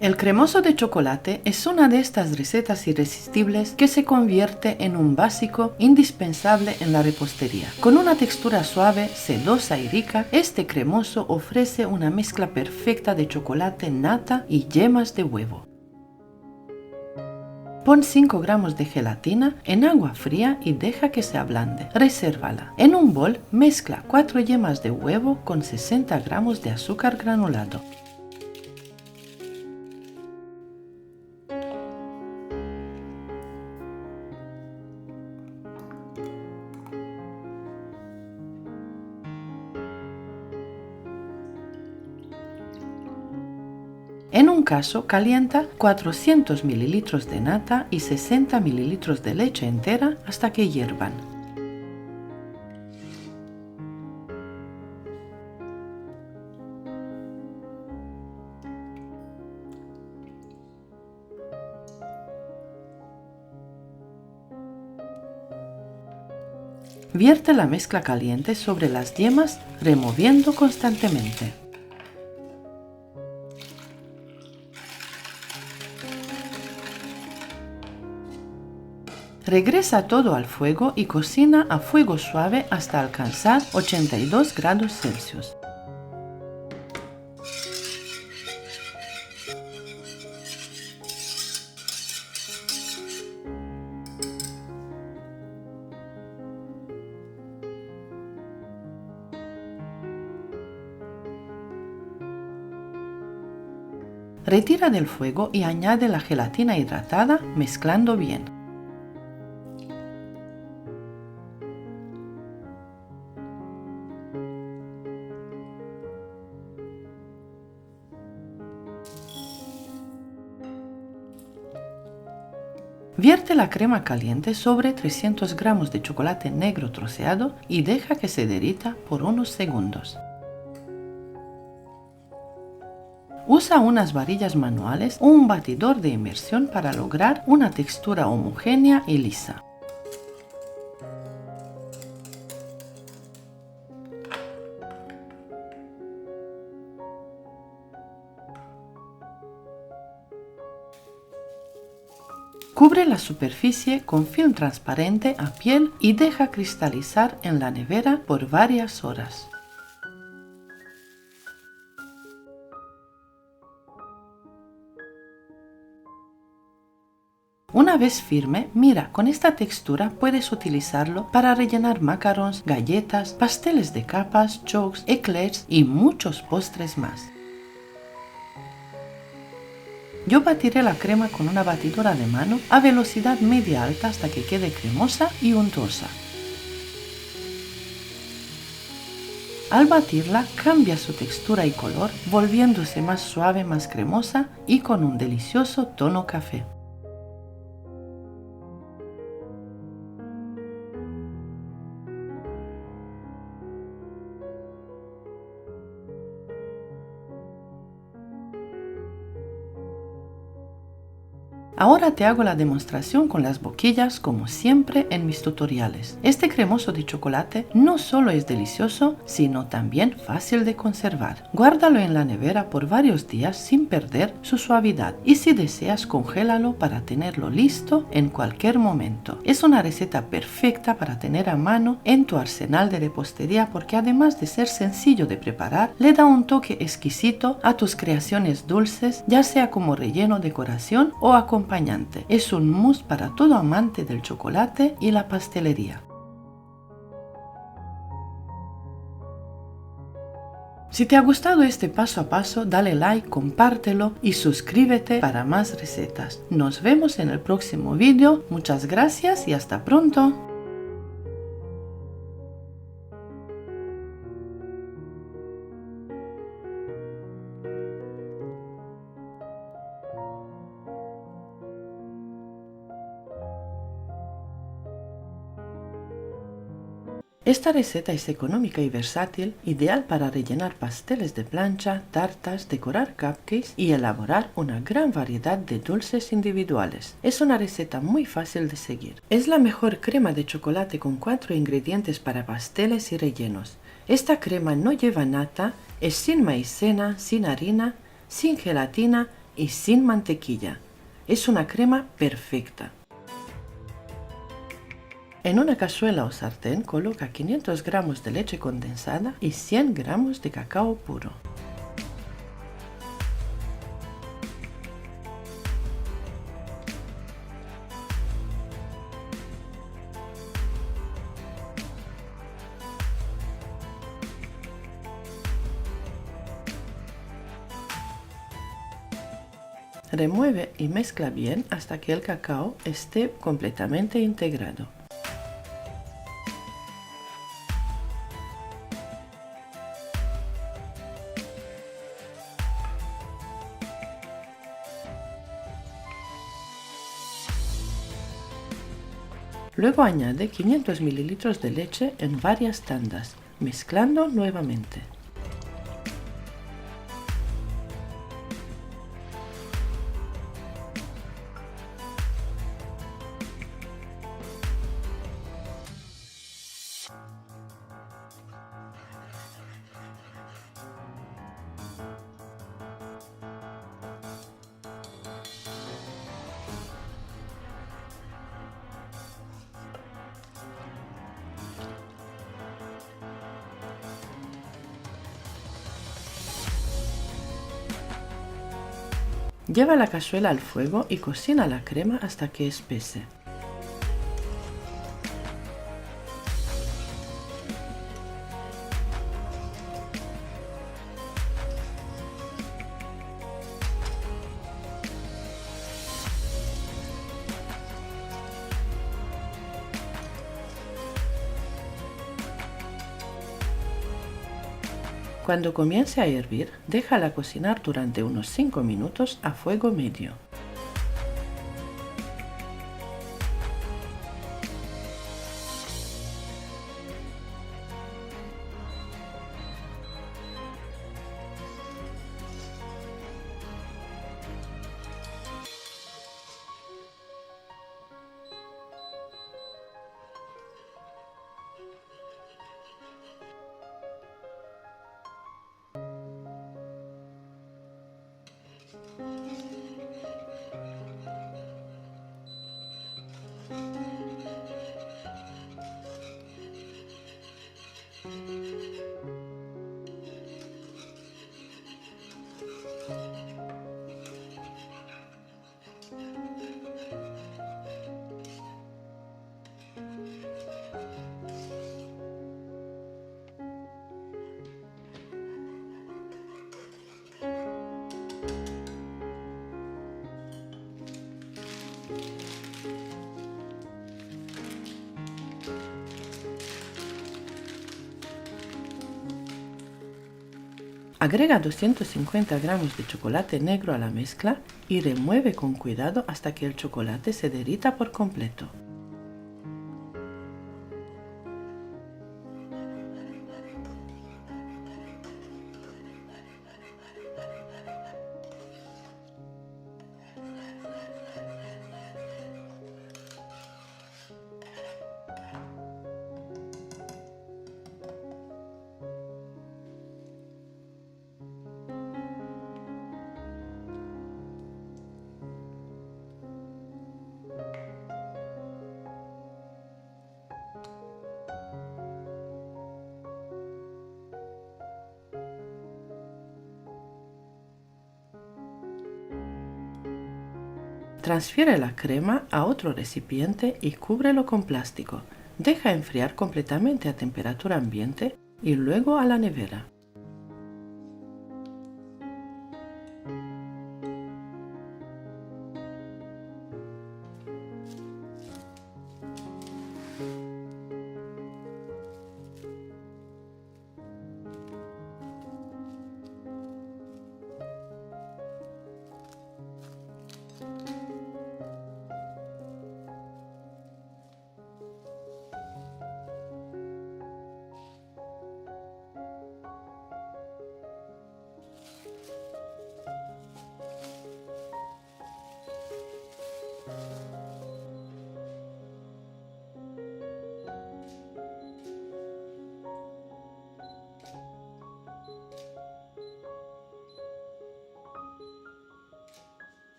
El cremoso de chocolate es una de estas recetas irresistibles que se convierte en un básico indispensable en la repostería. Con una textura suave, sedosa y rica, este cremoso ofrece una mezcla perfecta de chocolate, nata y yemas de huevo. Pon 5 gramos de gelatina en agua fría y deja que se ablande. Resérvala. En un bol, mezcla 4 yemas de huevo con 60 gramos de azúcar granulado. En un caso, calienta 400 ml de nata y 60 ml de leche entera hasta que hiervan. Vierte la mezcla caliente sobre las yemas, removiendo constantemente. Regresa todo al fuego y cocina a fuego suave hasta alcanzar 82 grados Celsius. Retira del fuego y añade la gelatina hidratada, mezclando bien. Vierte la crema caliente sobre 300 gramos de chocolate negro troceado y deja que se derrita por unos segundos. Usa unas varillas manuales o un batidor de inmersión para lograr una textura homogénea y lisa. Cubre la superficie con film transparente a piel y deja cristalizar en la nevera por varias horas. Una vez firme, mira, con esta textura puedes utilizarlo para rellenar macarons, galletas, pasteles de capas, chokes, eclairs y muchos postres más. Yo batiré la crema con una batidora de mano a velocidad media alta hasta que quede cremosa y untuosa. Al batirla, cambia su textura y color, volviéndose más suave, más cremosa y con un delicioso tono café. Ahora te hago la demostración con las boquillas como siempre en mis tutoriales. Este cremoso de chocolate no solo es delicioso, sino también fácil de conservar. Guárdalo en la nevera por varios días sin perder su suavidad y si deseas congélalo para tenerlo listo en cualquier momento. Es una receta perfecta para tener a mano en tu arsenal de repostería porque además de ser sencillo de preparar, le da un toque exquisito a tus creaciones dulces, ya sea como relleno, decoración o acompañamiento. Es un must para todo amante del chocolate y la pastelería. Si te ha gustado este paso a paso, dale like, compártelo y suscríbete para más recetas. Nos vemos en el próximo vídeo. Muchas gracias y hasta pronto. Esta receta es económica y versátil, ideal para rellenar pasteles de plancha, tartas, decorar cupcakes y elaborar una gran variedad de dulces individuales. Es una receta muy fácil de seguir. Es la mejor crema de chocolate con 4 ingredientes para pasteles y rellenos. Esta crema no lleva nata, es sin maicena, sin harina, sin gelatina y sin mantequilla. Es una crema perfecta. En una cazuela o sartén coloca 500 gramos de leche condensada y 100 gramos de cacao puro. Remueve y mezcla bien hasta que el cacao esté completamente integrado. Luego añade 500 ml de leche en varias tandas, mezclando nuevamente. Lleva la cazuela al fuego y cocina la crema hasta que espese. Cuando comience a hervir, déjala cocinar durante unos 5 minutos a fuego medio. Agrega 250 gramos de chocolate negro a la mezcla y remueve con cuidado hasta que el chocolate se derrita por completo. Transfiere la crema a otro recipiente y cúbrelo con plástico. Deja enfriar completamente a temperatura ambiente y luego a la nevera.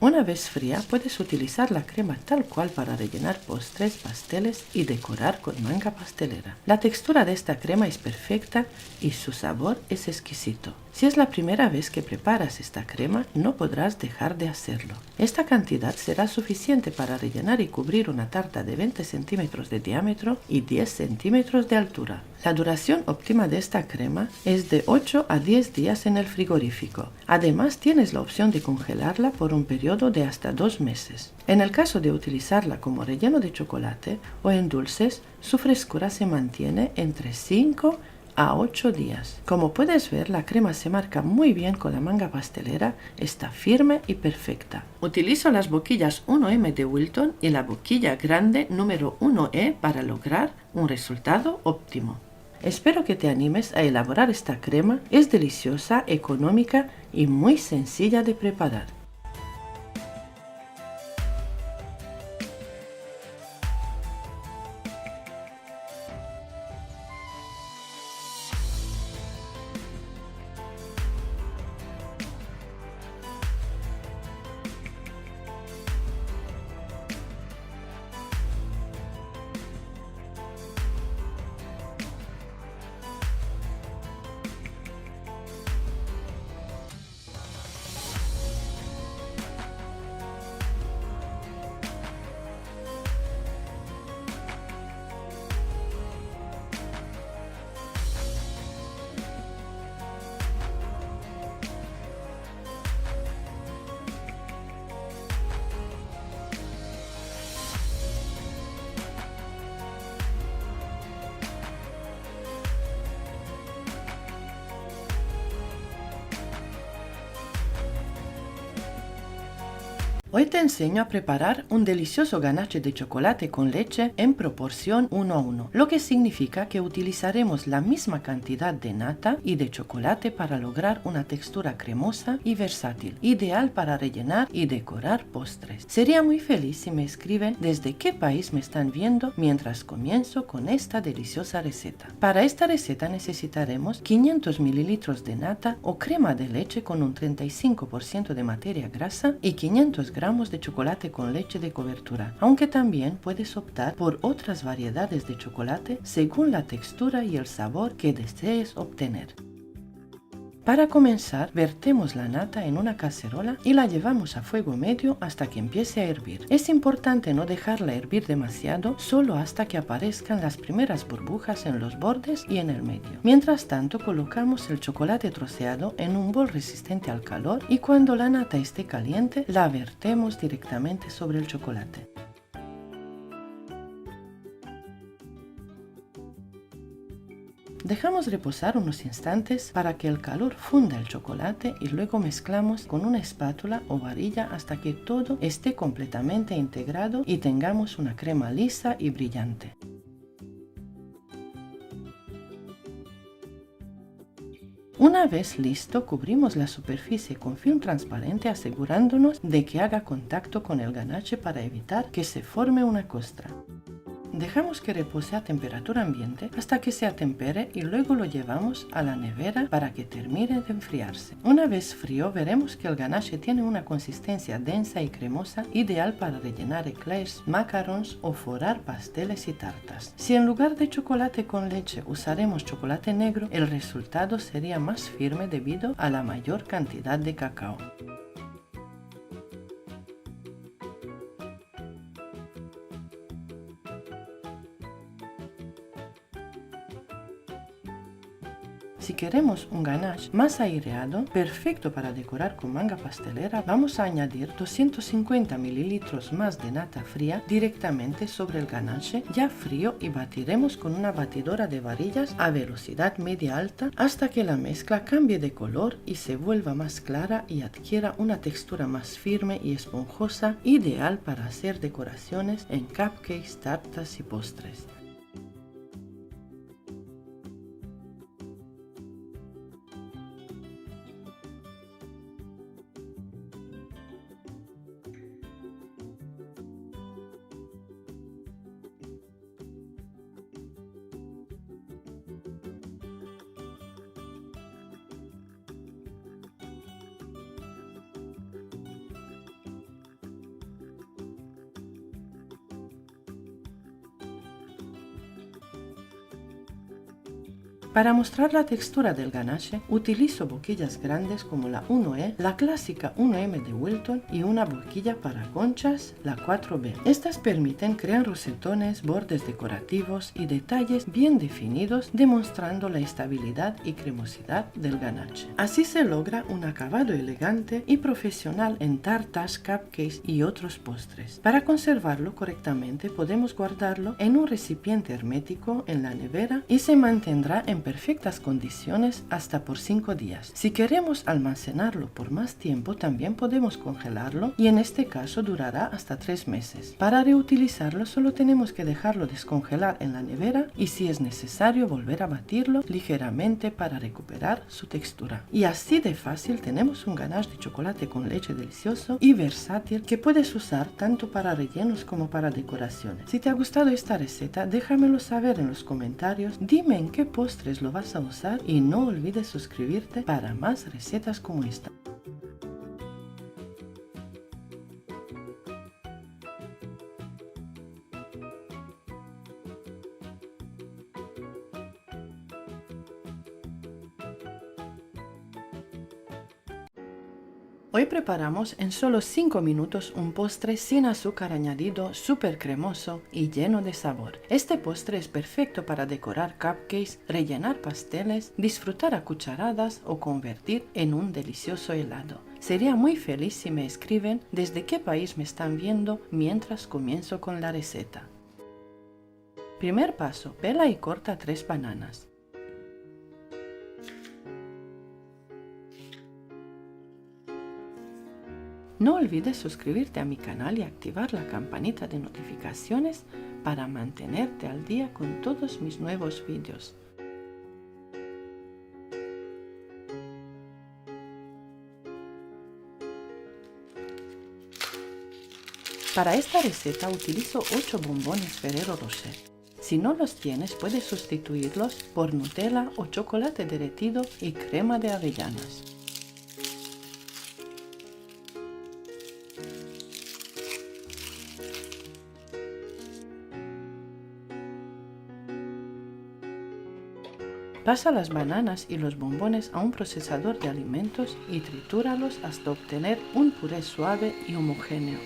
Una vez fría, puedes utilizar la crema tal cual para rellenar postres, pasteles y decorar con manga pastelera. La textura de esta crema es perfecta y su sabor es exquisito. Si es la primera vez que preparas esta crema, no podrás dejar de hacerlo. Esta cantidad será suficiente para rellenar y cubrir una tarta de 20 centímetros de diámetro y 10 centímetros de altura. La duración óptima de esta crema es de 8 a 10 días en el frigorífico. Además, tienes la opción de congelarla por un periodo de hasta 2 meses. En el caso de utilizarla como relleno de chocolate o en dulces, su frescura se mantiene entre 5 a 8 días. Como puedes ver, la crema se marca muy bien con la manga pastelera, está firme y perfecta. Utilizo las boquillas 1M de Wilton y la boquilla grande número 1E para lograr un resultado óptimo. Espero que te animes a elaborar esta crema, es deliciosa, económica y muy sencilla de preparar. Hoy te enseño a preparar un delicioso ganache de chocolate con leche en proporción 1:1, lo que significa que utilizaremos la misma cantidad de nata y de chocolate para lograr una textura cremosa y versátil, ideal para rellenar y decorar postres. Sería muy feliz si me escriben desde qué país me están viendo mientras comienzo con esta deliciosa receta. Para esta receta necesitaremos 500 mililitros de nata o crema de leche con un 35% de materia grasa y 500 gramos de chocolate con leche de cobertura, aunque también puedes optar por otras variedades de chocolate según la textura y el sabor que desees obtener. Para comenzar, vertemos la nata en una cacerola y la llevamos a fuego medio hasta que empiece a hervir. Es importante no dejarla hervir demasiado, solo hasta que aparezcan las primeras burbujas en los bordes y en el medio. Mientras tanto, colocamos el chocolate troceado en un bol resistente al calor y cuando la nata esté caliente, la vertemos directamente sobre el chocolate. Dejamos reposar unos instantes para que el calor funda el chocolate y luego mezclamos con una espátula o varilla hasta que todo esté completamente integrado y tengamos una crema lisa y brillante. Una vez listo, cubrimos la superficie con film transparente asegurándonos de que haga contacto con el ganache para evitar que se forme una costra. Dejamos que repose a temperatura ambiente hasta que se atempere y luego lo llevamos a la nevera para que termine de enfriarse. Una vez frío, veremos que el ganache tiene una consistencia densa y cremosa, ideal para rellenar eclairs, macarons o forrar pasteles y tartas. Si en lugar de chocolate con leche usaremos chocolate negro, el resultado sería más firme debido a la mayor cantidad de cacao. Si queremos un ganache más aireado, perfecto para decorar con manga pastelera, vamos a añadir 250 mililitros más de nata fría directamente sobre el ganache ya frío y batiremos con una batidora de varillas a velocidad media-alta hasta que la mezcla cambie de color y se vuelva más clara y adquiera una textura más firme y esponjosa, ideal para hacer decoraciones en cupcakes, tartas y postres. Para mostrar la textura del ganache, utilizo boquillas grandes como la 1E, la clásica 1M de Wilton y una boquilla para conchas, la 4B. Estas permiten crear rosetones, bordes decorativos y detalles bien definidos, demostrando la estabilidad y cremosidad del ganache. Así se logra un acabado elegante y profesional en tartas, cupcakes y otros postres. Para conservarlo correctamente podemos guardarlo en un recipiente hermético en la nevera y se mantendrá en perfectas condiciones hasta por 5 días. Si queremos almacenarlo por más tiempo, también podemos congelarlo y en este caso durará hasta 3 meses. Para reutilizarlo solo tenemos que dejarlo descongelar en la nevera y si es necesario volver a batirlo ligeramente para recuperar su textura. Y así de fácil tenemos un ganache de chocolate con leche delicioso y versátil que puedes usar tanto para rellenos como para decoraciones. Si te ha gustado esta receta, déjamelo saber en los comentarios, dime en qué postres lo vas a usar y no olvides suscribirte para más recetas como esta. Hoy preparamos en solo 5 minutos un postre sin azúcar añadido, súper cremoso y lleno de sabor. Este postre es perfecto para decorar cupcakes, rellenar pasteles, disfrutar a cucharadas o convertir en un delicioso helado. Sería muy feliz si me escriben desde qué país me están viendo mientras comienzo con la receta. Primer paso, pela y corta 3 bananas. No olvides suscribirte a mi canal y activar la campanita de notificaciones para mantenerte al día con todos mis nuevos vídeos. Para esta receta utilizo 8 bombones Ferrero Rocher. Si no los tienes, puedes sustituirlos por Nutella o chocolate derretido y crema de avellanas. Pasa las bananas y los bombones a un procesador de alimentos y tritúralos hasta obtener un puré suave y homogéneo.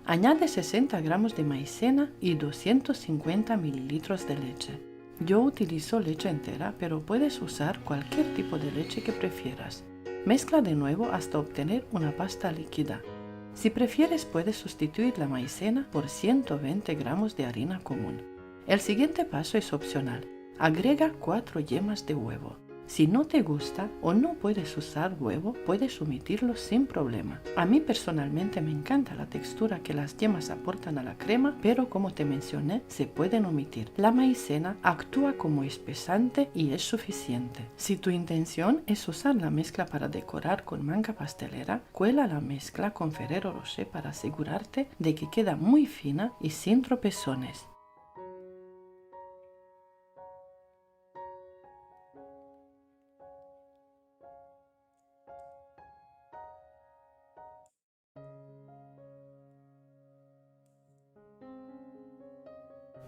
Añade 60 gramos de maicena y 250 mililitros de leche. Yo utilizo leche entera, pero puedes usar cualquier tipo de leche que prefieras. Mezcla de nuevo hasta obtener una pasta líquida. Si prefieres, puedes sustituir la maicena por 120 gramos de harina común. El siguiente paso es opcional. Agrega 4 yemas de huevo. Si no te gusta o no puedes usar huevo, puedes omitirlo sin problema. A mí personalmente me encanta la textura que las yemas aportan a la crema, pero como te mencioné, se pueden omitir. La maicena actúa como espesante y es suficiente. Si tu intención es usar la mezcla para decorar con manga pastelera, cuela la mezcla con Ferrero Rocher para asegurarte de que queda muy fina y sin tropezones.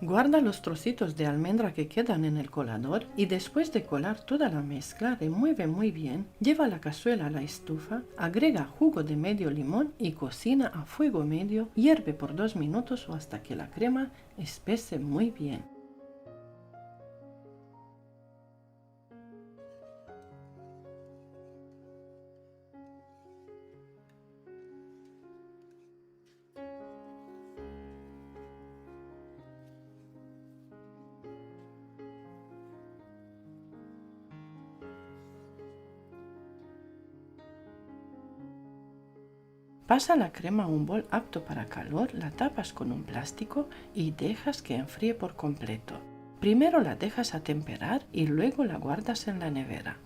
Guarda los trocitos de almendra que quedan en el colador y después de colar toda la mezcla remueve muy bien, lleva la cazuela a la estufa, agrega jugo de medio limón y cocina a fuego medio, hierve por 2 minutos o hasta que la crema espese muy bien. Pasa la crema a un bol apto para calor, la tapas con un plástico y dejas que enfríe por completo. Primero la dejas atemperar y luego la guardas en la nevera.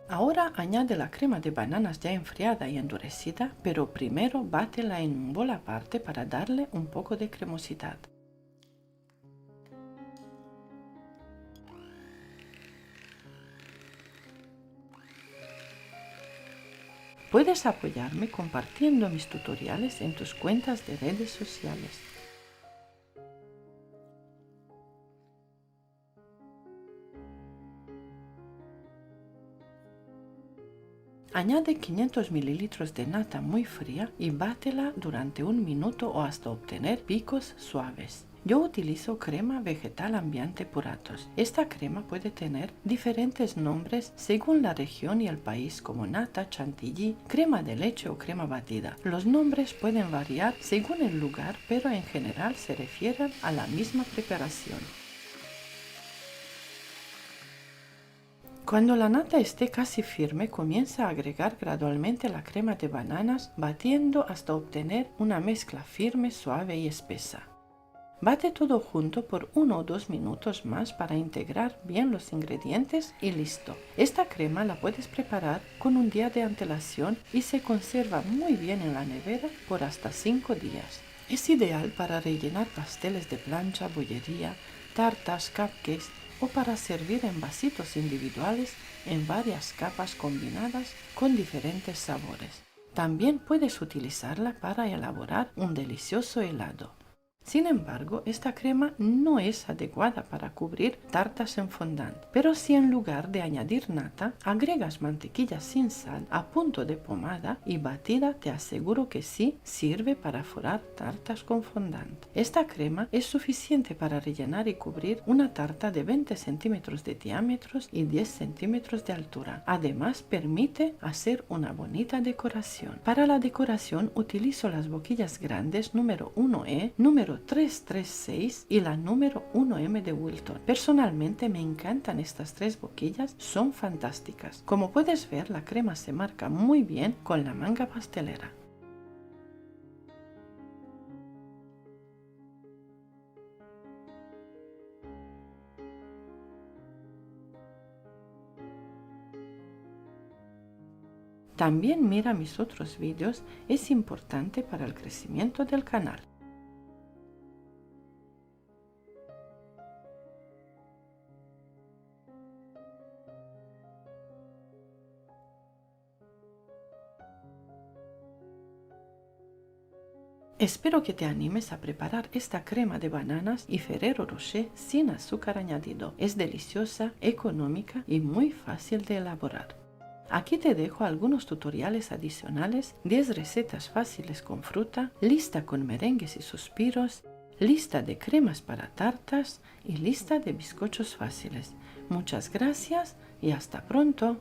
Ahora añade la crema de bananas ya enfriada y endurecida, pero primero bátela en un bol aparte para darle un poco de cremosidad. Puedes apoyarme compartiendo mis tutoriales en tus cuentas de redes sociales. Añade 500 ml de nata muy fría y bátela durante 1 minuto o hasta obtener picos suaves. Yo utilizo crema vegetal ambiente Puratos. Esta crema puede tener diferentes nombres según la región y el país, como nata, chantilly, crema de leche o crema batida. Los nombres pueden variar según el lugar, pero en general se refieren a la misma preparación. Cuando la nata esté casi firme, comienza a agregar gradualmente la crema de bananas, batiendo hasta obtener una mezcla firme, suave y espesa. Bate todo junto por 1 o 2 minutos más para integrar bien los ingredientes y listo. Esta crema la puedes preparar con un día de antelación y se conserva muy bien en la nevera por hasta 5 días. Es ideal para rellenar pasteles de plancha, bollería, tartas, cupcakes o para servir en vasitos individuales en varias capas combinadas con diferentes sabores. También puedes utilizarla para elaborar un delicioso helado. Sin embargo, esta crema no es adecuada para cubrir tartas en fondant, pero si en lugar de añadir nata, agregas mantequilla sin sal a punto de pomada y batida, te aseguro que sí sirve para forrar tartas con fondant. Esta crema es suficiente para rellenar y cubrir una tarta de 20 centímetros de diámetro y 10 centímetros de altura. Además, permite hacer una bonita decoración. Para la decoración utilizo las boquillas grandes número 1E, número 336 y la número 1M de Wilton. Personalmente me encantan estas 3 boquillas, son fantásticas. Como puedes ver, la crema se marca muy bien con la manga pastelera. También mira mis otros vídeos, es importante para el crecimiento del canal. Espero que te animes a preparar esta crema de bananas y Ferrero Rocher sin azúcar añadido. Es deliciosa, económica y muy fácil de elaborar. Aquí te dejo algunos tutoriales adicionales, 10 recetas fáciles con fruta, lista con merengues y suspiros, lista de cremas para tartas y lista de bizcochos fáciles. Muchas gracias y hasta pronto.